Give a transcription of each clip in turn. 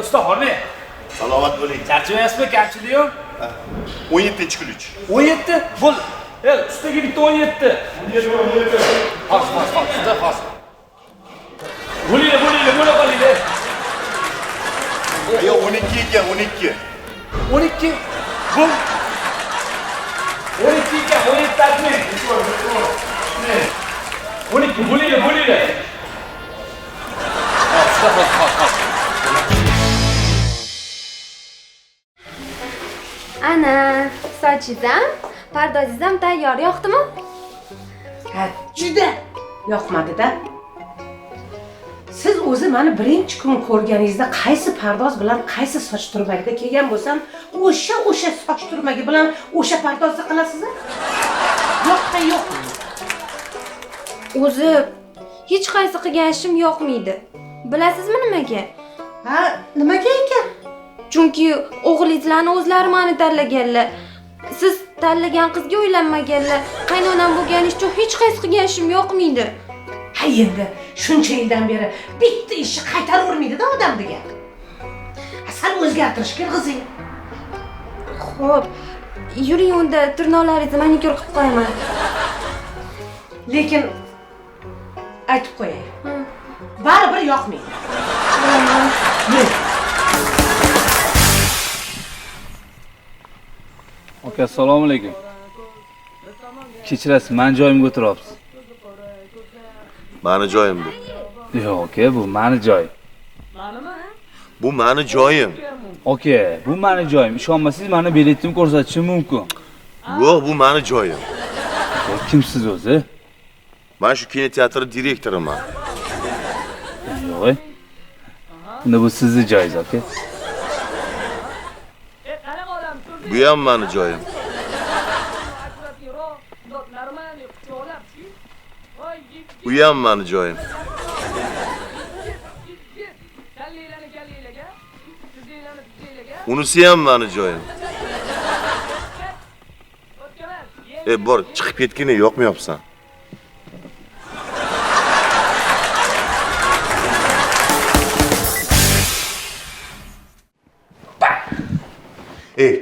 usta Xormi. Salomat bo'ling. Charchamayapsizmi? Kamchilik-yu? 17-kunlik. 17? Bo'l. Ustaga bitta 17. Hozir, juda hozir. Bo'linglar, bo'la qolinglar. Yo 12 ekan, 12. 12. Bo'l. 12 ekan, 17 tatmin. 12 bo'linglar. Hozir. Ana, sochingiz ham, pardozingiz ham tayyor. Yoqdimi? Ha, juda yoqmadi-da. Siz o'zi meni birinchi kun ko'rganingizda qaysi pardoz bilan qaysi soch turmagida kelgan bo'lsam, o'sha soch turmagi bilan o'sha pardozni qilasiz? Yo'q. O'zi hech qaysi qilgan ishim yoqmaydi. Bilasizmi nimaga? Ha, nimaga ekan? Chunki o'g'lingizlarni o'zlari meni tanlaganlar. Siz tanlagan qizga uylanmaganlar. Qaynonam bo'lganingiz uchun hech qaysi qilgan ishim yoqmaydi. Ha, endi shuncha yildan beri bitta ishni qaytaravermaydi-da odam degan. Sal o'zgartirish kirg'izing. Xo'p, yuring unda tirnoqlaringizni manikyur qilib qo'yaman. Lekin aytib qo'yay. Baribir yoqmaydi. Yuring. Aka, assalomu alaykum. Kechirasiz, men joyimga o'tiryapsiz. Mani joyim bu. Yo'q, aka, bu meni joyim. Bu mani joyim. Aka, bu meni joyim. Ishonmasangiz meni biletimni ko'rsatishim mumkin. Yo'q, bu mani joyim. Kimsiz o'zi? Men shu kinoteatr direktoriman. Yo'q. Bunda bu sizning joyingiz, aka. Bu ham mani joyim. Bu ham mani joyim. Unisi ham mani joyim. Bor, chiqib ketgina yo'qmayapsan.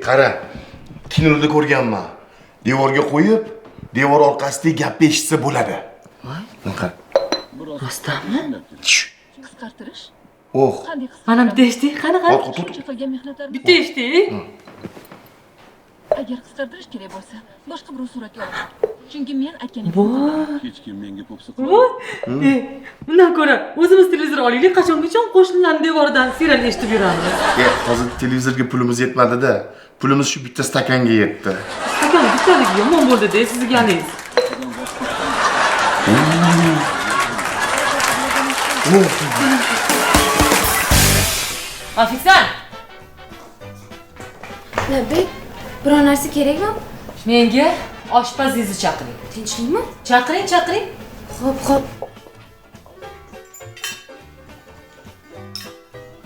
Qara. Kinoda ko'rganman. Devorga qo'yib, devor orqasida gap eshitsa bo'ladi. Qara. Rostdanmi? Qisqartirish? Qanday Mana bitta eshitdik, qani. qilgan mehnatlar Bitta eshitdik. agar qisqartirish kerak bo'lsa, boshqa birov suratga oladi. Chunki men aytganim hech kim menga popsa Bundan ko'ra o'zimiz televizor olaylik, qachongacha qo'shnilarning devoridan serial eshitib yuramiz. Hozir televizorga pulimiz yetmadi-da. Pulimiz shu bitta stakanga yetdi. Stakan bittaligi yomon bo'ldi-da, sizga ganingiz. Ofitsiant, Labek, biror narsa kerakmi? menga oshpazingizni chaqiring. Tinchlikmi? Chaqiring. Xo'p.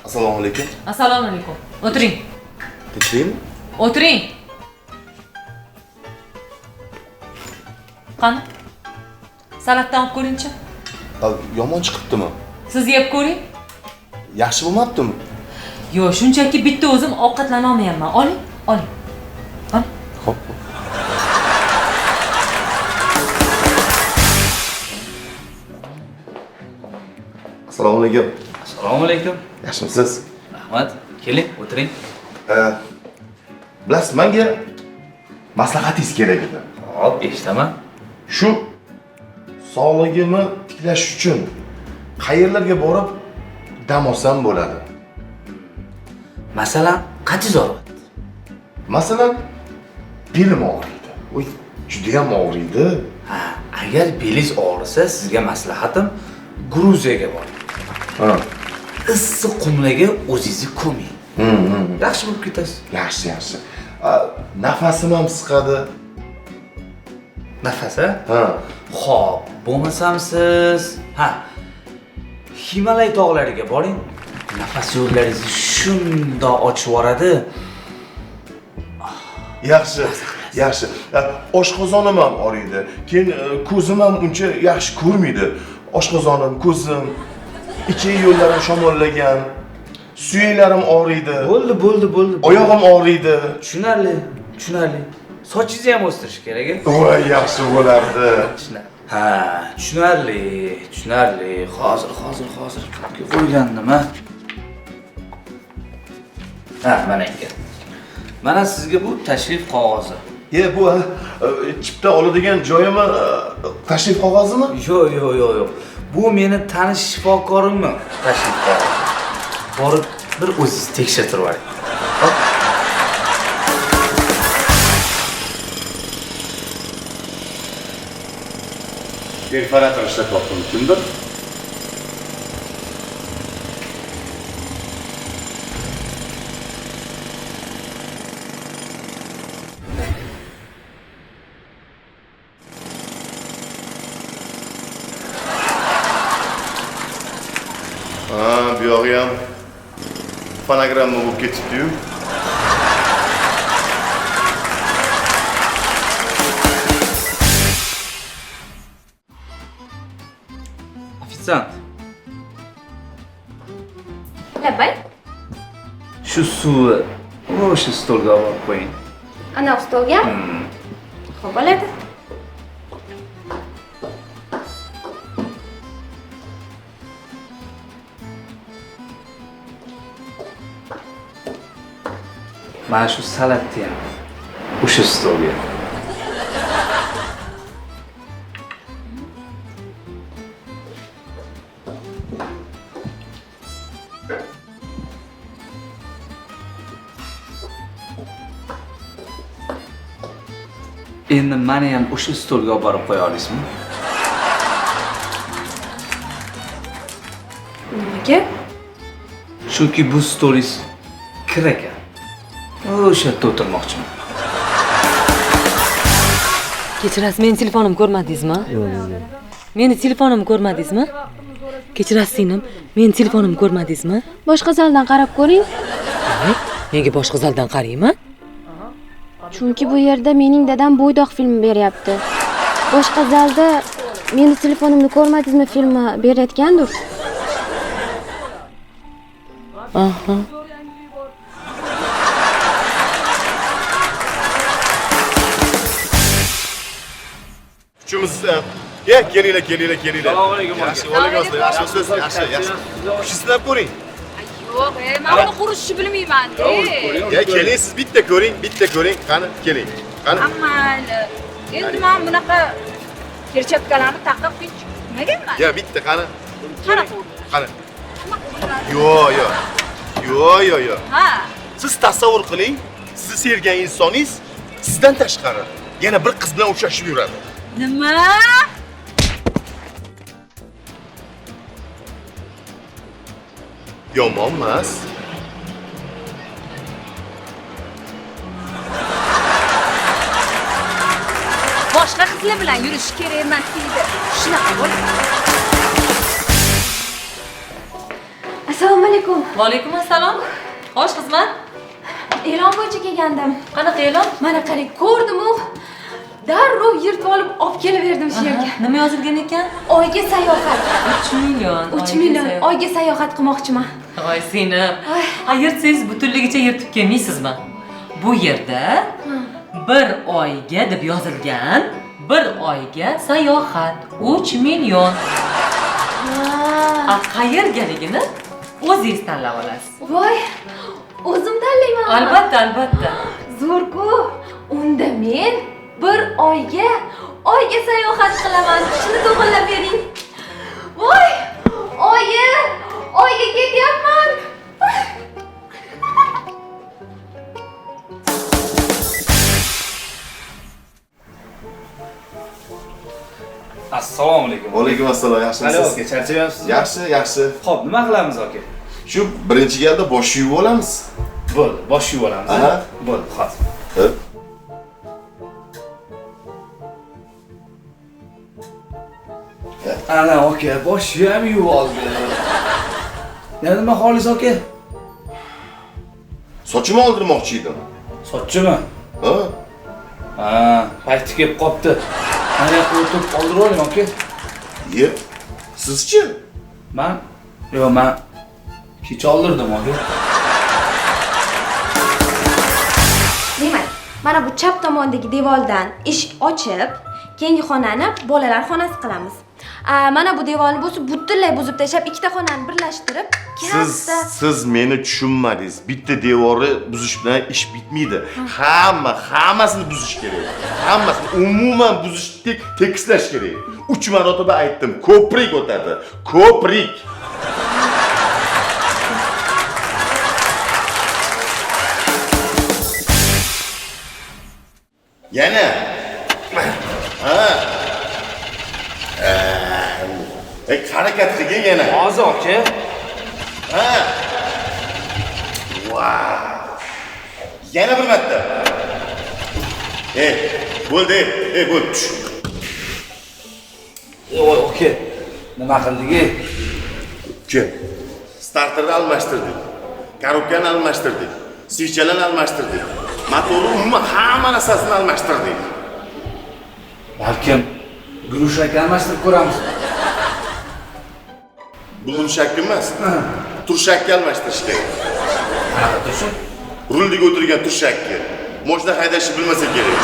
Assalomu alaykum. Assalomu alaykum. O'tiring. Tinchlikmi? O'tiring. Qani? Salatdan olib ko'ring-chi. Yomon chiqibdimi? Siz yeb ko'ring. Yaxshi bo'lmabdimi? Yo'q, shunchaki bitta o'zim ovqatlana olmayapman. Oling. Xo'p. Assalomu alaykum. Assalomu alaykum. Yaxshimisiz? Rahmat. Keling, o'tiring. Bilasiz, menga maslahatingiz kerak edi. Hop, eshitaman. Shu sog'ligimni tiklash uchun qayerlarga borib dam olsam bo'ladi? Masalan, qancha zarurat? Masalan, belim og'riydi. Voy, juda ham og'riydi. Ha, agar belingiz og'risa, sizga maslahatim Gruziyaga boring. Issiq qumlarga o'zingizni ko'ming. Yaxshi bo'lib ketasiz. Yaxshi. Nafasim ham siqadi. Nafas, ha? Xo'p, bo'lmasam siz, Himalay tog'lariga boring. Nafas yo'llaringizni shundoq ochib yuboradi. Yaxshi. Oshqozonim ham og'riydi. Keyin ko'zim ham uncha yaxshi ko'rmaydi. Oshqozonim, ko'zim, ichki yo'llarim shamollagan. Suylarim og'riydi. Bo'ldi. Oyog'im og'riydi. Tushunarli. Sochingizni ham o'stirish kerak. Voy, yaxshi bo'lardi. Ha, tushunarli. Hozir qo'ygandim, ha. Ha, mana ekan. Mana sizga bu tashrif qog'ozi. Bu chipta oladigan joyimi tashrif qog'ozimi? Yo'q. Bu meni tanish shifokorimmi? Tashrif qog'ozi. Borib bir o'zingiz tekshirtirib oling. Perforator ishlatmoqchi kimdir? Bu yog'i ham fonogramma bo'lib ketibdi-yu. Ofitsiant, Labay. shu suvni o'sha stolga olib qo'ying. Ana stolga. Xo'p, bo'ladi. Mana shu salatni ham o'sha stolga. Endi meni ham o'sha stolga olib borib qo'ya olasizmi? Nimaga? Chunki bu stolingiz kir ekan. O'sha yerda o'tirmoqchiman. Kechirasiz, meni telefonimni ko'rmadingizmi? Meni telefonimni ko'rmadingizmi? Kechirasiz, singlim, meni telefonimni ko'rmadingizmi? Boshqa zaldan qarab ko'ring. Nega boshqa zaldan qarayman? Chunki bu yerda mening dadam Bo'ydoq filmi beryapti. Boshqa zalda meni telefonimni ko'rmadingizmi filmi berayotgandir. Aha. Uchimiz kelinglar. Assalomu alaykum. Yaxshi, yaxshimisiz? Yaxshi. Sizlab ko'ring. Yo'q, men buni qurishni bilmayman-da. Keling, siz bitta ko'ring. Qani, keling. Qani. Amayli. Endi men bunaqa perchatkalarni taqib hech chiqmaganman. Bitta qani. Qani. Yo'q. Ha. Siz tasavvur qiling, sizni sevgan insoningiz sizdan tashqari yana bir qiz bilan uchrashib yuradi. Nima? Yomonmas. Boshqa qizlar bilan yurish kerak emas deydi. Shunaqa bo'ladi. Assalomu alaykum. Va alaykum assalom. Xo'sh, xizmat? E'lon bo'yicha kelgandim. Qanaqa e'lon? Mana qarang, ko'rdim-u, darrov yirtib olib kelaverdim shu yerga. Nima yozilgan ekan? Oyga sayohat. 3 million. 3 million oyga sayohat qilmoqchiman. Voy singlim. Yirtsangiz butunligicha yirtib kelmaysizmi? Bu yerda bir oyga deb yozilgan. Bir oyga sayohat 3 million. Qayergaligini o'zingiz tanlab olasiz. Voy, o'zim tanlayman. Albatta. Zo'r-ku. Unda men bir oyga sayohat qilaman. Shuni to'g'rilab bering. Voy, oyga ketyapman. Assalomu alaykum. Va alaykum assalom. Yaxshimisiz? Aka, charchayapsizmi? Yaxshi. Xo'p, nima qilamiz aka? Shu birinchi galda bosh yuvib olamiz. Bo'ldi, bosh yuvib olamiz. Aha. Bo'ldi, hozir. Hop. Ana aka, boshni ham yuvib oldi. Nima xolis aka? Sochimni oldirmoqchi edim. Sochchimi? Ha, payti kelib qopti. Mana o'tib oldirib oling aka. Sizchi? Men Kecha oldirdim aka. Demak, mana bu chap tomondagi devordan eshik ochib, keyingi xonani bolalar xonasi qilamiz. Mana bu devorni butunlay buzib tashlab, ikkita xonani birlashtirib, Siz meni tushunmadingiz. Bitta devorni buzish bilan ish bitmaydi. Hammasini buzish kerak. Hammasini umuman buzishni tekislash kerak. 3 marotaba aytdim, ko'prik o'tadi. Ko'prik. Yana. Harakat qilgin yana. Hozir aka. Wow. Yana bir marta. Bo'ldi. Bo'ldi. Tush. Voy aka. Nima qildik? Uka. Starterni almashtirdik. Korobkani almashtirdik. Svechchalarni almashtirdik. Motorni umuman hamma narsasini almashtirdik. Balkim grushak almashtirib ko'ramiz. Bu mushak emas. Turshakka almashtirish kerak. Qanaqa tursin? Ruldiga o'tirgan turshakka. Moshina haydashni bilmasa kerak.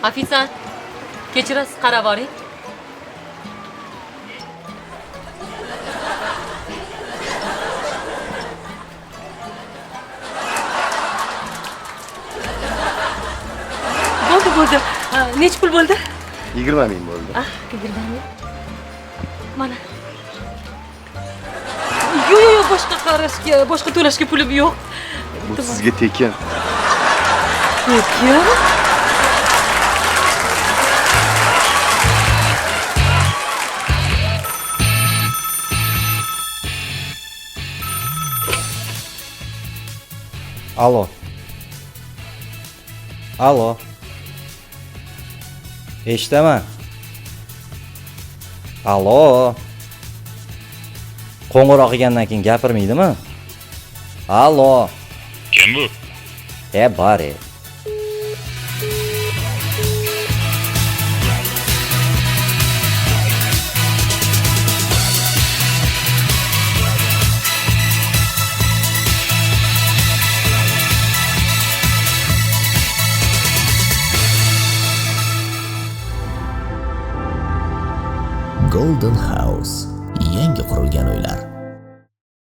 Afisa, kechirasiz, qarab oling. Bo'ldi. Necha pul bo'ldi? 20 ming bo'ldi. 20 ming. Mana. Yo'q, boshqa to'lashga pulim yo'q. Bu sizga tekin. Tekin? Alo. Eshitaman. Alo. Qo'ng'iroq qilgandan keyin gapirmaydimi? Alo. Kim bu? Bari. Golden House.